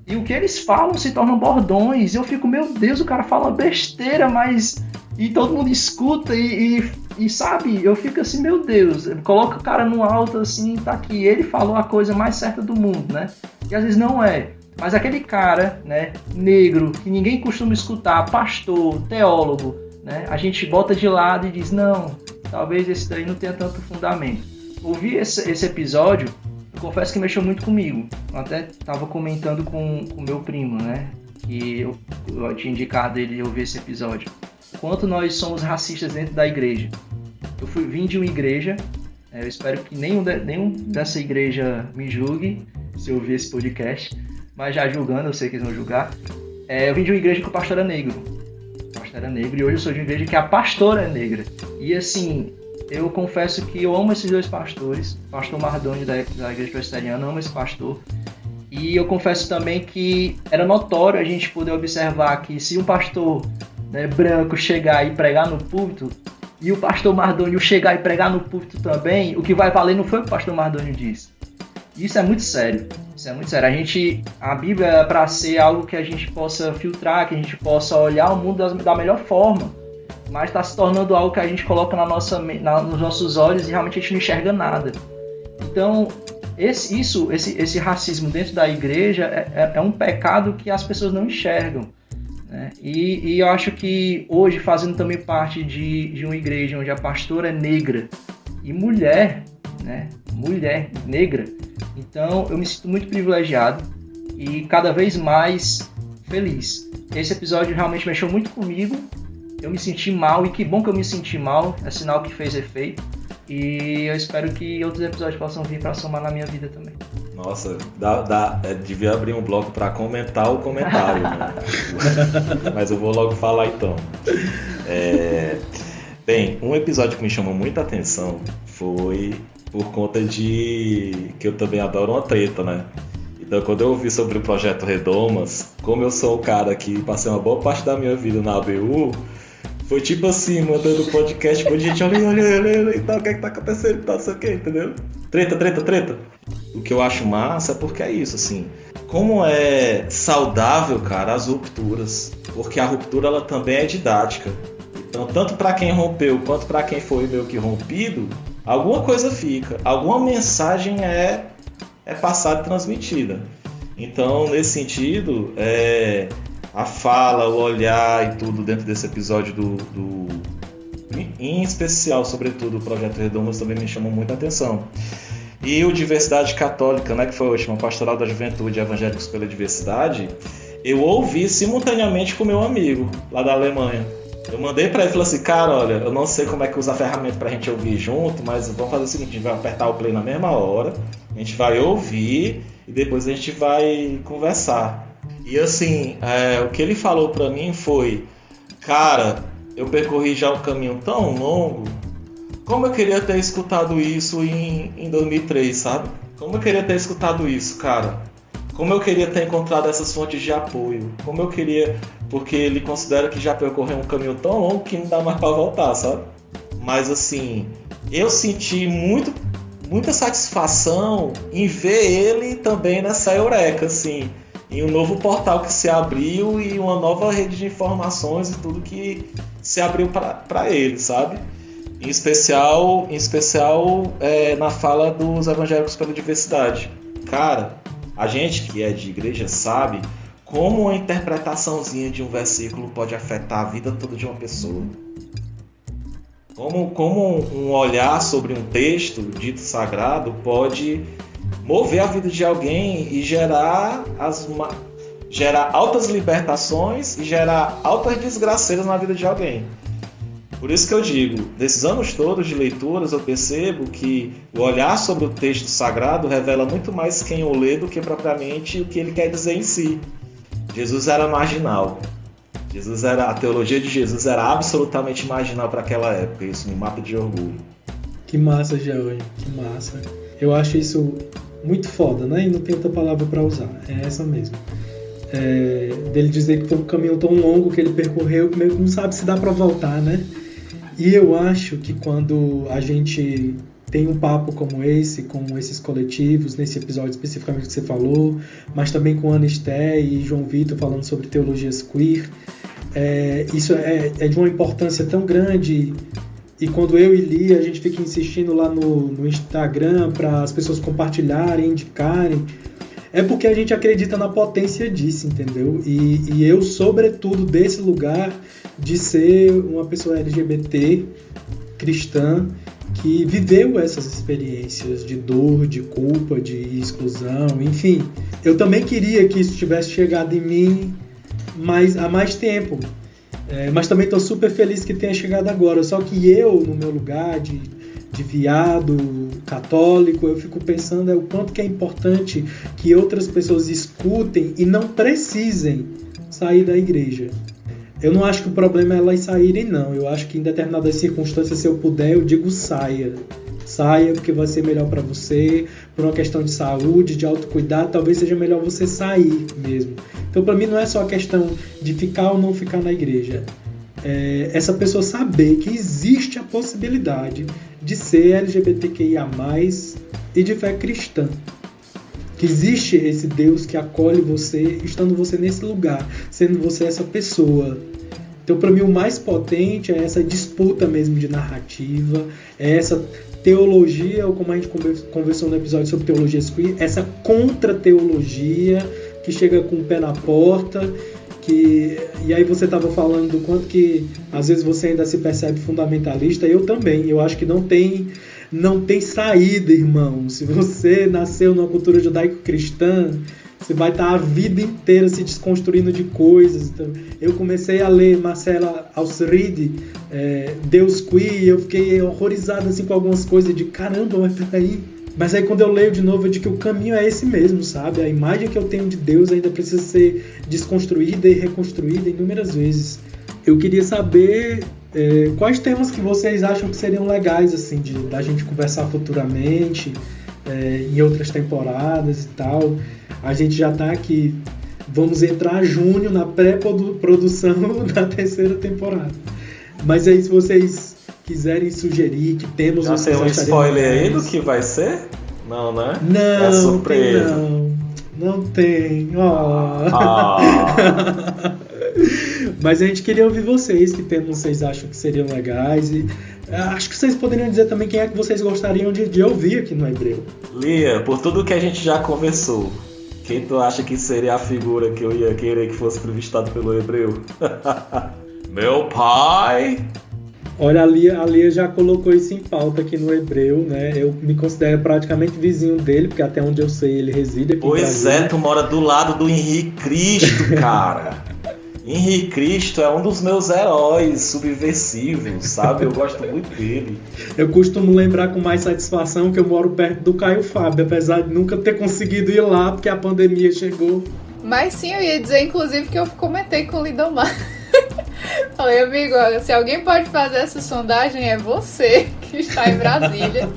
Speaker 7: e o que eles falam se tornam bordões. Eu fico, meu Deus, o cara fala besteira, mas... E todo mundo escuta e sabe, eu fico assim, meu Deus, coloca o cara no alto assim, tá aqui, ele falou a coisa mais certa do mundo, né? E às vezes não é. Mas aquele cara, né, negro, que ninguém costuma escutar, pastor, teólogo, né? A gente bota de lado e diz, não, talvez esse daí não tenha tanto fundamento. Ouvi esse episódio, eu confesso que mexeu muito comigo. Eu até tava comentando com o meu primo, né? Que eu tinha indicado ele ouvir esse episódio. Quanto nós somos racistas dentro da igreja. Eu vim de uma igreja, eu espero que nenhum dessa igreja me julgue se eu ouvir esse podcast, mas já julgando, eu sei que eles vão julgar. eu vim de uma igreja que o pastor era negro. E hoje eu sou de uma igreja que a pastora é negra. E assim, eu confesso que eu amo esses dois pastores. O pastor Mardoni da igreja presbiteriana, amo esse pastor. E eu confesso também que era notório a gente poder observar que se um pastor, né, branco chegar e pregar no púlpito, e o pastor Mardoni chegar e pregar no púlpito também, o que vai valer não foi o que o pastor Mardoni disse. Isso é muito sério. A Bíblia é para ser algo que a gente possa filtrar, que a gente possa olhar o mundo da melhor forma. Mas está se tornando algo que a gente coloca nos nossos olhos e realmente a gente não enxerga nada. Então, esse racismo dentro da igreja é um pecado que as pessoas não enxergam, né? E eu acho que hoje, fazendo também parte de uma igreja onde a pastora é negra e mulher, né? Mulher negra, então eu me sinto muito privilegiado e cada vez mais feliz. Esse episódio realmente mexeu muito comigo, eu me senti mal, e que bom que eu me senti mal, é sinal que fez efeito, e eu espero que outros episódios possam vir para somar na minha vida também.
Speaker 8: Nossa, devia abrir um bloco para comentar o comentário, né? Mas eu vou logo falar então. Bem, um episódio que me chamou muita atenção foi por conta de que eu também adoro uma treta, né? Então, quando eu ouvi sobre o Projeto Redomas, como eu sou o cara que passei uma boa parte da minha vida na ABU, foi tipo assim, mandando podcast com gente, olha, e tal, o que é que tá acontecendo, e tal, não sei o que, entendeu? Treta. O que eu acho massa é porque é isso, assim, como é saudável, cara, as rupturas, porque a ruptura, ela também é didática. Então, tanto para quem rompeu, quanto para quem foi meio que rompido, alguma coisa fica, alguma mensagem é passada e transmitida. Então, nesse sentido, a fala, o olhar e tudo dentro desse episódio em especial, sobretudo, o Projeto Redomas também me chamou muita atenção. E o Diversidade Católica, né, que foi a última Pastoral da Juventude Evangélicos pela Diversidade, eu ouvi simultaneamente com meu amigo lá da Alemanha. Eu mandei pra ele e falei assim, cara, olha, eu não sei como é que usa a ferramenta pra gente ouvir junto, mas vamos fazer o seguinte, a gente vai apertar o play na mesma hora, a gente vai ouvir e depois a gente vai conversar. E assim, o que ele falou pra mim foi, cara, eu percorri já um caminho tão longo, como eu queria ter escutado isso em 2003, sabe? Como eu queria ter escutado isso, cara? Como eu queria ter encontrado essas fontes de apoio, como eu queria, porque ele considera que já percorreu um caminho tão longo que não dá mais pra voltar, sabe? Mas assim, eu senti muita satisfação em ver ele também nessa eureka, assim, em um novo portal que se abriu e uma nova rede de informações e tudo que se abriu para ele, sabe? Em especial na fala dos evangélicos pela diversidade. Cara, a gente que é de igreja sabe como uma interpretaçãozinha de um versículo pode afetar a vida toda de uma pessoa. Como um olhar sobre um texto dito sagrado pode mover a vida de alguém e gerar altas libertações e gerar altas desgraceiras na vida de alguém. Por isso que eu digo, nesses anos todos de leituras, eu percebo que o olhar sobre o texto sagrado revela muito mais quem o lê do que propriamente o que ele quer dizer em si. Jesus era marginal. A teologia de Jesus era absolutamente marginal para aquela época. Isso me mata de orgulho.
Speaker 5: Que massa, George, que massa. Eu acho isso muito foda, né? E não tem outra palavra para usar. É essa mesmo. Dele dizer que foi um caminho tão longo que ele percorreu que meio que não sabe se dá para voltar, né? E eu acho que quando a gente tem um papo como esse, com esses coletivos, nesse episódio especificamente que você falou, mas também com Ana Esté e João Vitor falando sobre teologias queer, isso é de uma importância tão grande. E quando eu e Lia, a gente fica insistindo lá no Instagram para as pessoas compartilharem, indicarem, é porque a gente acredita na potência disso, entendeu? E eu, sobretudo, desse lugar de ser uma pessoa LGBT, cristã, que viveu essas experiências de dor, de culpa, de exclusão, enfim. Eu também queria que isso tivesse chegado em mim há mais tempo. Mas também estou super feliz que tenha chegado agora. Só que eu, no meu lugar de viado católico, eu fico pensando o quanto que é importante que outras pessoas escutem e não precisem sair da igreja. Eu não acho que o problema é elas saírem, não. Eu acho que em determinadas circunstâncias, se eu puder, eu digo saia. Saia, porque vai ser melhor para você, por uma questão de saúde, de autocuidado, talvez seja melhor você sair mesmo. Então, para mim, não é só a questão de ficar ou não ficar na igreja. Essa pessoa saber que existe a possibilidade de ser LGBTQIA+, e de fé cristã. Que existe esse Deus que acolhe você, estando você nesse lugar, sendo você essa pessoa. Então, para mim, o mais potente é essa disputa mesmo de narrativa, é essa teologia, ou como a gente conversou no episódio sobre teologia queer, essa contra-teologia que chega com o pé na porta, e aí você estava falando do quanto que às vezes você ainda se percebe fundamentalista. Eu também, eu acho que não tem saída, irmão. Se você nasceu numa cultura judaico-cristã, você vai estar a vida inteira se desconstruindo de coisas. Então, eu comecei a ler Marcela Alsridi, Deus Queer, e eu fiquei horrorizado assim, com algumas coisas de caramba, mas peraí. Mas aí quando eu leio de novo, eu digo que o caminho é esse mesmo, sabe? A imagem que eu tenho de Deus ainda precisa ser desconstruída e reconstruída inúmeras vezes. Eu queria saber quais temas que vocês acham que seriam legais, assim, da gente conversar futuramente, em outras temporadas e tal. A gente já tá aqui, vamos entrar junho na pré-produção da 3ª temporada. Mas aí, se vocês quiserem sugerir que temos...
Speaker 8: Já tem um spoiler aí do que vai ser? Não, né?
Speaker 5: Não,
Speaker 8: é surpresa.
Speaker 5: Não tem. Mas a gente queria ouvir vocês, que temas vocês acham que seriam legais. E acho que vocês poderiam dizer também quem é que vocês gostariam de ouvir aqui no Hebreu.
Speaker 8: Lia, por tudo que a gente já conversou, quem tu acha que seria a figura que eu ia querer que fosse entrevistado pelo Hebreu? Meu pai!
Speaker 5: Olha, a Lia já colocou isso em pauta aqui no Hebreu, né? Eu me considero praticamente vizinho dele, porque até onde eu sei ele reside aqui
Speaker 8: Pois
Speaker 5: em Brasília.
Speaker 8: é, tu mora do lado do Henrique Cristo, cara. Henrique Cristo é um dos meus heróis subversivos, sabe? Eu gosto muito dele.
Speaker 5: Eu costumo lembrar com mais satisfação que eu moro perto do Caio Fábio, apesar de nunca ter conseguido ir lá, porque a pandemia chegou.
Speaker 6: Mas sim, eu ia dizer, inclusive, que eu comentei com o Lindomar. Falei, amigo, se alguém pode fazer essa sondagem, é você que está em Brasília.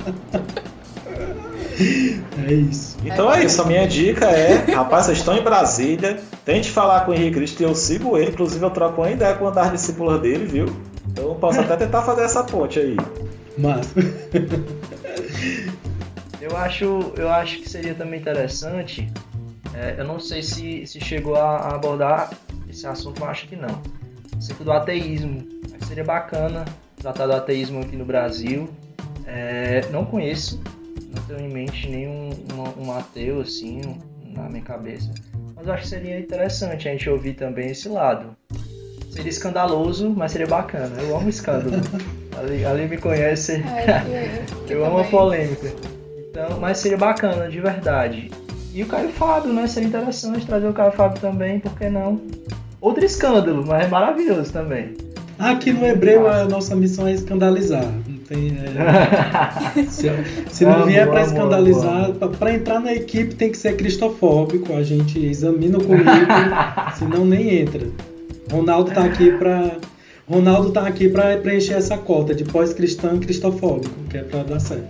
Speaker 5: É isso.
Speaker 8: Então é isso, a minha dica é, rapaz, vocês estão em Brasília, tente falar com o Henrique Cristo e eu sigo ele, inclusive eu troco uma ideia com o andar discípula dele, viu? Então eu posso até tentar fazer essa ponte aí.
Speaker 5: Massa.
Speaker 7: Eu acho que seria também interessante, eu não sei se chegou a abordar esse assunto, mas acho que não. Ciclo do ateísmo, acho que seria bacana tratar do ateísmo aqui no Brasil. Não conheço, não tenho em mente nenhum um ateu assim na minha cabeça, mas eu acho que seria interessante a gente ouvir também esse lado. Seria escandaloso, mas seria bacana. Eu amo escândalo. Ali me conhece. Eu amo a polêmica. Então, mas seria bacana, de verdade. E o Caio Fábio, né? Seria interessante trazer o Caio Fábio também, por que não? Outro escândalo, mas é maravilhoso também.
Speaker 5: Aqui no Hebreu a nossa missão é escandalizar. Não tem, se não vier para escandalizar, para entrar na equipe tem que ser cristofóbico. A gente examina o currículo, senão nem entra. Ronaldo tá aqui para preencher essa cota de pós-cristão e cristofóbico, que é para dar certo.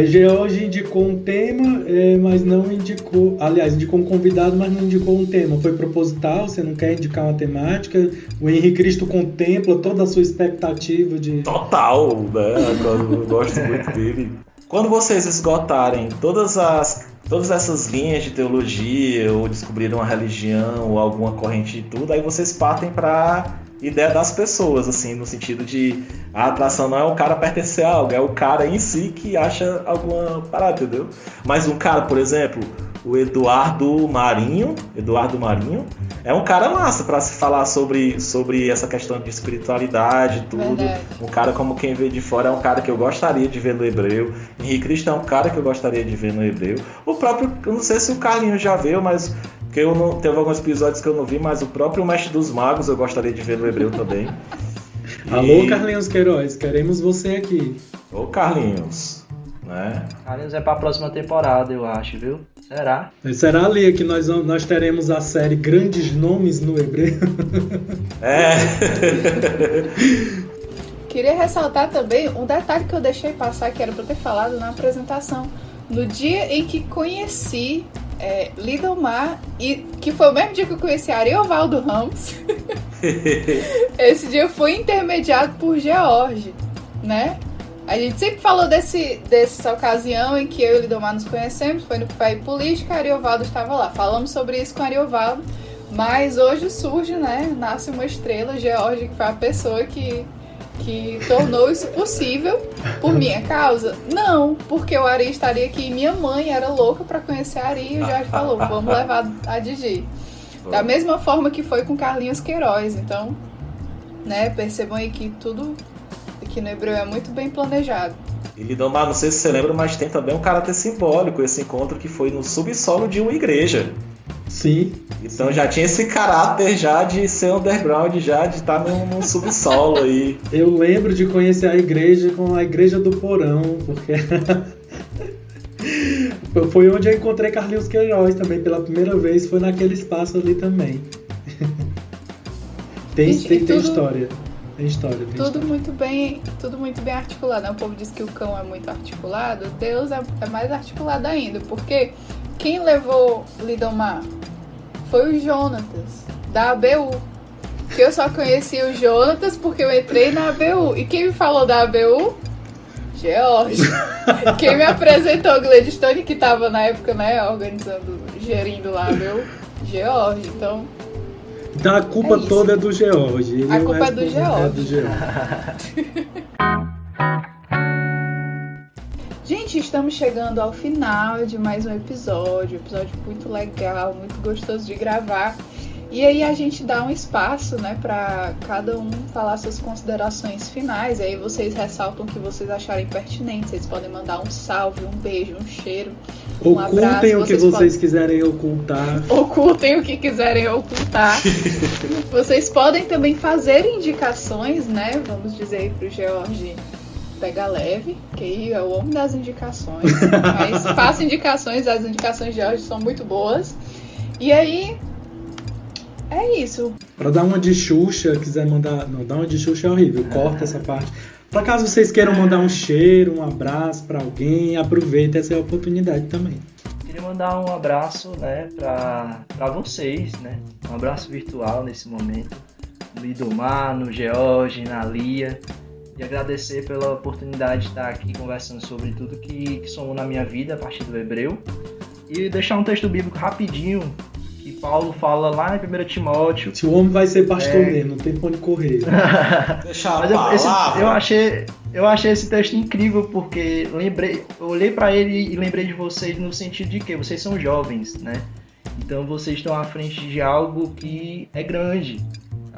Speaker 5: George indicou um tema, mas não indicou... Aliás, indicou um convidado, mas não indicou um tema. Foi proposital, você não quer indicar uma temática. O Henrique Cristo contempla toda a sua expectativa de...
Speaker 8: Total, né? Eu gosto muito dele. Quando vocês esgotarem todas essas linhas de teologia, ou descobrirem uma religião, ou alguma corrente de tudo, aí vocês partem para ideia das pessoas, assim, no sentido de a atração não é o cara pertencer a algo, é o cara em si que acha alguma parada, entendeu? Mas um cara, por exemplo, o Eduardo Marinho é um cara massa para se falar sobre essa questão de espiritualidade e tudo. Verdade. Um cara como quem vê de fora é um cara que eu gostaria de ver no Hebreu. Henrique Cristo é um cara que eu gostaria de ver no Hebreu. O próprio, eu não sei se o Carlinhos já viu, mas porque teve alguns episódios que eu não vi, mas o próprio Mestre dos Magos eu gostaria de ver no Hebreu também.
Speaker 5: Alô, Carlinhos Queiroz, queremos você aqui.
Speaker 8: Ô, Carlinhos. né?
Speaker 7: Carlinhos é pra próxima temporada, eu acho, viu? Será?
Speaker 5: Será, Lia, que nós teremos a série Grandes Nomes no Hebreu?
Speaker 8: É.
Speaker 6: Queria ressaltar também um detalhe que eu deixei passar, que era pra eu ter falado na apresentação. No dia em que conheci Lidomar, e que foi o mesmo dia que eu conheci Ariovaldo Ramos, esse dia foi intermediado por George, né? A gente sempre falou dessa ocasião em que eu e Lidomar nos conhecemos, foi no Café Política, Ariovaldo estava lá. Falamos sobre isso com Ariovaldo, mas hoje surge, né? Nasce uma estrela, George, que foi a pessoa que tornou isso possível por minha causa? Não, porque o Ari estaria aqui e minha mãe era louca pra conhecer a Ari e o Jorge falou, vamos levar a Didi. Da mesma forma que foi com Carlinhos Queiroz. Então, né, percebam aí que tudo aqui no Hebreu é muito bem planejado.
Speaker 8: E Lidomar, não sei se você lembra, mas tem também um caráter simbólico, esse encontro que foi no subsolo de uma igreja.
Speaker 5: Sim.
Speaker 8: Então já tinha esse caráter já de ser underground, já de estar num subsolo aí.
Speaker 5: Eu lembro de conhecer a igreja com a Igreja do Porão, porque foi onde eu encontrei Carlinhos Queiroz também pela primeira vez, foi naquele espaço ali também. Tem história. Tem história.
Speaker 6: Tudo muito bem articulado, né? O povo diz que o cão é muito articulado, Deus é mais articulado ainda, porque quem levou Lidomar foi o Jonatas, da ABU. Que eu só conheci o Jonatas porque eu entrei na ABU. E quem me falou da ABU? George. Quem me apresentou o Gladstone, que estava na época, né, gerindo lá a ABU? George. Então
Speaker 5: a culpa toda é do George.
Speaker 6: A culpa é do George. Gente, estamos chegando ao final de mais um episódio muito legal, muito gostoso de gravar. E aí a gente dá um espaço, né, para cada um falar suas considerações finais. E aí vocês ressaltam o que vocês acharem pertinente. Vocês podem mandar um salve, um beijo, um cheiro, um abraço.
Speaker 5: Ocultem o que vocês quiserem ocultar.
Speaker 6: Ocultem o que quiserem ocultar. Vocês podem também fazer indicações, né? Vamos dizer aí pro George pega leve, que aí é o homem das indicações. Mas faça indicações, as indicações de George são muito boas. E aí, é isso.
Speaker 5: Pra dar uma de Xuxa, quiser mandar... Não, dar uma de Xuxa é horrível, corta essa parte. Pra caso vocês queiram mandar um cheiro, um abraço pra alguém, aproveita essa oportunidade também.
Speaker 7: Queria mandar um abraço, né, pra vocês, né? Um abraço virtual nesse momento. No Lidomar, no George, na Lia. E agradecer pela oportunidade de estar aqui conversando sobre tudo que somou na minha vida a partir do Hebreu. E deixar um texto bíblico rapidinho, que Paulo fala lá em 1 Timóteo.
Speaker 5: Se o homem vai ser pastor mesmo, não tem pra onde correr.
Speaker 8: Deixar a
Speaker 7: palavra. Eu achei esse texto incrível, porque eu olhei para ele e lembrei de vocês no sentido de que vocês são jovens, né? Então vocês estão à frente de algo que é grande.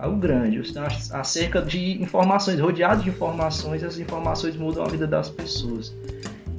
Speaker 7: Algo grande, estão acerca de informações, rodeados de informações, essas informações mudam a vida das pessoas.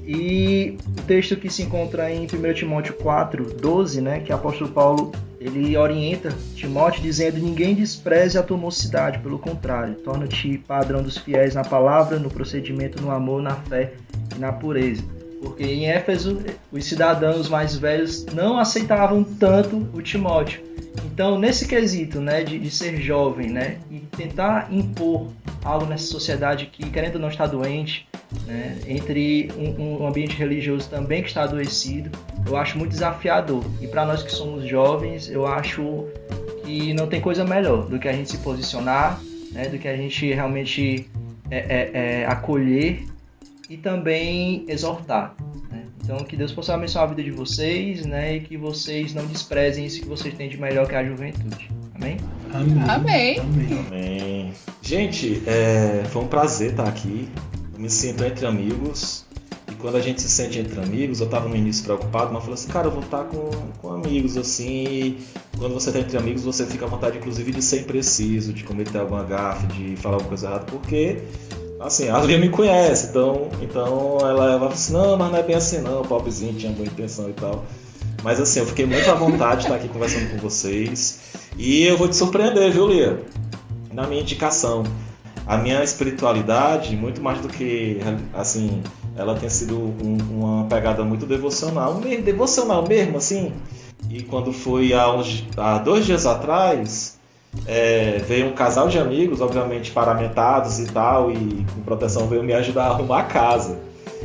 Speaker 7: E o texto que se encontra em 1 Timóteo 4:12, né, que o apóstolo Paulo ele orienta Timóteo dizendo: ninguém despreze a tua mocidade, pelo contrário, torna-te padrão dos fiéis na palavra, no procedimento, no amor, na fé e na pureza. Porque em Éfeso, os cidadãos mais velhos não aceitavam tanto o Timóteo. Então, nesse quesito, né, de ser jovem, né, e tentar impor algo nessa sociedade que, querendo ou não, está doente, né, entre um ambiente religioso também que está adoecido, eu acho muito desafiador. E para nós que somos jovens, eu acho que não tem coisa melhor do que a gente se posicionar, né, do que a gente realmente acolher e também exortar, né? Então, que Deus possa abençoar a vida de vocês, né? E que vocês não desprezem isso que vocês têm de melhor, que é a juventude. Amém?
Speaker 8: Amém. Gente, foi um prazer estar aqui. Eu me sinto entre amigos. E quando a gente se sente entre amigos, eu estava no início preocupado, mas falei assim, cara, eu vou estar com amigos, assim. E quando você está entre amigos, você fica à vontade, inclusive, de ser impreciso, de cometer alguma gafe, de falar alguma coisa errada, porque... Assim, a Lia me conhece, então ela vai assim, não, mas não é bem assim não, o pobrezinho tinha boa intenção e tal. Mas assim, eu fiquei muito à vontade de estar aqui conversando com vocês. E eu vou te surpreender, viu, Lia? Na minha indicação. A minha espiritualidade, muito mais do que, assim, ela tem sido uma pegada muito devocional mesmo, assim. E quando foi há 2 dias atrás, veio um casal de amigos, obviamente paramentados e tal, e com proteção veio me ajudar a arrumar a casa.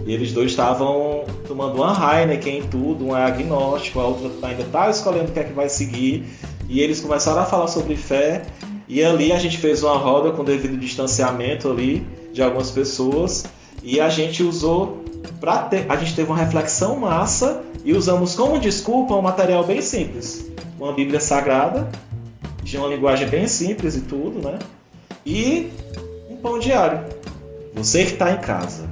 Speaker 8: E eles dois estavam tomando uma Heineken e tudo, um é agnóstico, a outra ainda está escolhendo o que é que vai seguir. E eles começaram a falar sobre fé, e ali a gente fez uma roda com devido distanciamento ali de algumas pessoas, e a gente usou a gente teve uma reflexão massa e usamos como desculpa um material bem simples, uma Bíblia Sagrada, de uma linguagem bem simples e tudo, né? E um pão diário. Você que está em casa,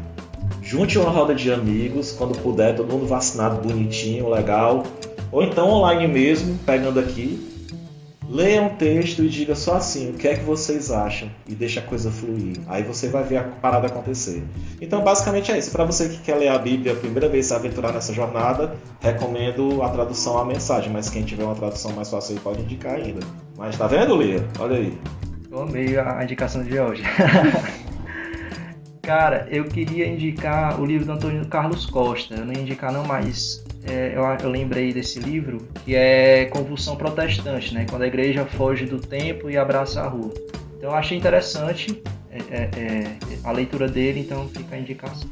Speaker 8: junte uma roda de amigos, quando puder, todo mundo vacinado, bonitinho, legal, ou então online mesmo, pegando aqui. Leia um texto e diga só assim, o que é que vocês acham? E deixa a coisa fluir. Aí você vai ver a parada acontecer. Então, basicamente é isso. Para você que quer ler a Bíblia a primeira vez, se aventurar nessa jornada, recomendo a tradução à mensagem. Mas quem tiver uma tradução mais fácil aí pode indicar ainda. Mas tá vendo, Lia? Olha aí.
Speaker 7: Eu amei a indicação de hoje. Cara, eu queria indicar o livro do Antônio Carlos Costa. Eu não ia indicar não, mas eu lembrei desse livro, que é Convulsão Protestante, né? Quando a igreja foge do templo e abraça a rua. Então eu achei interessante a leitura dele, então fica a indicação.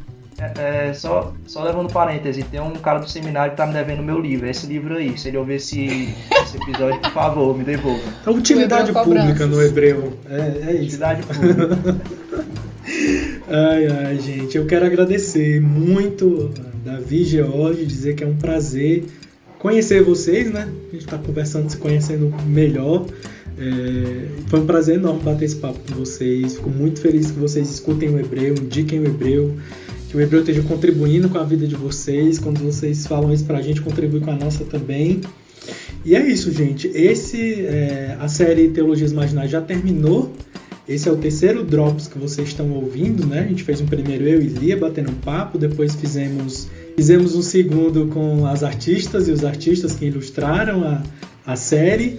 Speaker 7: Só levando parêntese, tem um cara do seminário que tá me devendo o meu livro, esse livro aí. Se ele ouvir esse episódio, por favor, me devolva.
Speaker 5: A utilidade pública no hebreu. É isso.
Speaker 7: Utilidade pública.
Speaker 5: Ai, gente, eu quero agradecer muito Davi, George, dizer que é um prazer conhecer vocês, né? A gente está conversando, se conhecendo melhor. Foi um prazer enorme bater esse papo com vocês. Fico muito feliz que vocês escutem o hebreu, indiquem o hebreu, que o hebreu esteja contribuindo com a vida de vocês. Quando vocês falam isso pra gente, contribui com a nossa também. E é isso, gente. A série Teologias Marginais já terminou. Esse é o 3º Drops que vocês estão ouvindo, né? A gente fez um primeiro, eu e Lia, batendo um papo. Depois fizemos um segundo com as artistas e os artistas que ilustraram a série.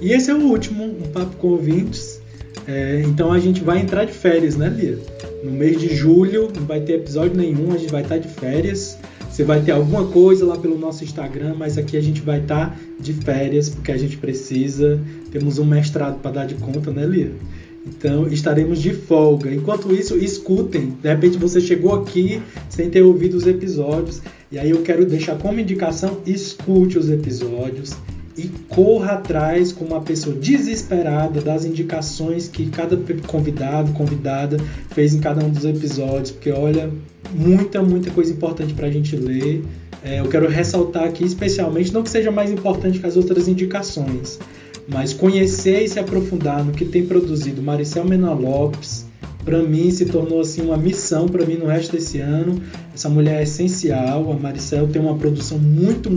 Speaker 5: E esse é o último, um papo com ouvintes. Então a gente vai entrar de férias, né, Lia? No mês de julho não vai ter episódio nenhum, a gente vai estar de férias. Você vai ter alguma coisa lá pelo nosso Instagram, mas aqui a gente vai estar de férias, porque a gente precisa. Temos um mestrado para dar de conta, né, Lia? Então estaremos de folga. Enquanto isso, escutem. De repente você chegou aqui sem ter ouvido os episódios. E aí eu quero deixar como indicação, escute os episódios e corra atrás como uma pessoa desesperada das indicações que cada convidada fez em cada um dos episódios. Porque olha, muita coisa importante para a gente ler. Eu quero ressaltar aqui especialmente, não que seja mais importante que as outras indicações, mas conhecer e se aprofundar no que tem produzido Maricel Mena Lopes, para mim se tornou assim uma missão para mim no resto desse ano. Essa mulher é essencial. A Maricel tem uma produção muito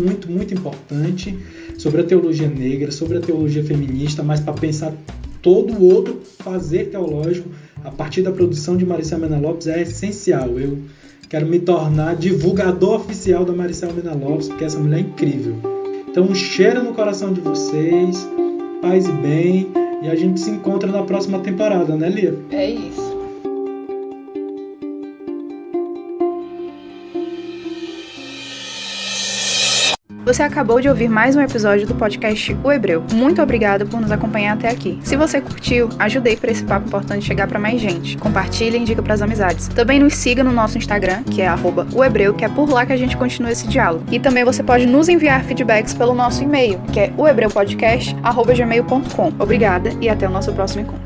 Speaker 5: importante sobre a teologia negra, sobre a teologia feminista, mas para pensar todo o outro fazer teológico a partir da produção de Maricel Mena Lopes é essencial. Eu quero me tornar divulgador oficial da Maricel Mena Lopes, porque essa mulher é incrível. Então um cheiro no coração de vocês, paz e bem, e a gente se encontra na próxima temporada, né, Lia?
Speaker 6: É isso. Você acabou de ouvir mais um episódio do podcast O Hebreu. Muito obrigado por nos acompanhar até aqui. Se você curtiu, ajudei para esse papo importante chegar para mais gente. Compartilhe e indica para as amizades. Também nos siga no nosso Instagram, que é @ohebreu, que é por lá que a gente continua esse diálogo. E também você pode nos enviar feedbacks pelo nosso e-mail, que é ohebreupodcast@gmail.com. Obrigada e até o nosso próximo encontro.